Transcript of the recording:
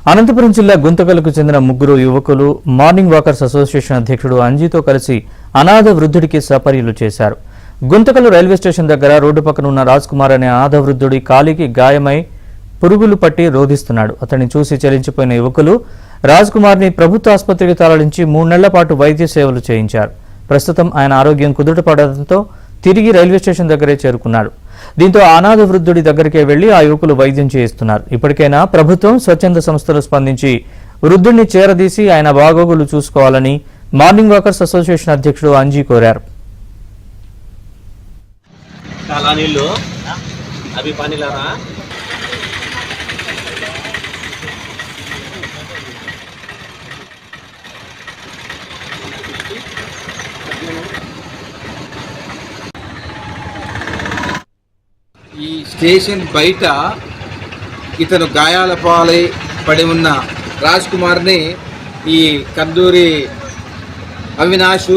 అనంతపురం జిల్లా గుంతకల్కు చెందిన ముగ్గురు యువకులు మార్నింగ్ వాకర్స్ అసోసియేషన్ అధ్యక్షుడు అంజీతో కలిసి అనాథ వృద్ధుడికి సపర్యలు చేశారు. గుంతకల్ రైల్వే స్టేషన్ దగ్గర రోడ్డు పక్కన ఉన్న రాజ్ కుమార్ అనే అనాథ వృద్ధుడి కాలికి గాయమై పురుగులు పట్టి రోధిస్తున్నాడు. అతన్ని చూసి చలించిపోయిన యువకులు రాజ్ కుమార్ని ప్రభుత్వ ఆసుపత్రికి తరలించి 3 నెలల పాటు వైద్య సేవలు చేయించారు. ప్రస్తుతం ఆయన ఆరోగ్యం కుదుటపడడంతో తిరిగి రైల్వే స్టేషన్ దగ్గరే చేరుకున్నాడు. దీంతో అనాథ వృద్ధుడి దగ్గరికే వెళ్లి ఆ యువకులు వైద్యం చేయిస్తున్నారు. ఇప్పటికైనా ప్రభుత్వం, స్వచ్ఛంద సంస్థలు స్పందించి వృద్ధుడిని చేరదీసి ఆయన బాగోగులు చూసుకోవాలని మార్నింగ్ వాకర్స్ అసోసియేషన్ అధ్యక్షుడు అంజీ కోరారు. ఈ స్టేషన్ బయట ఇతను గాయాల పాలై పడి ఉన్న రాజ్ కుమార్ని ఈ కందూరి అవినాష్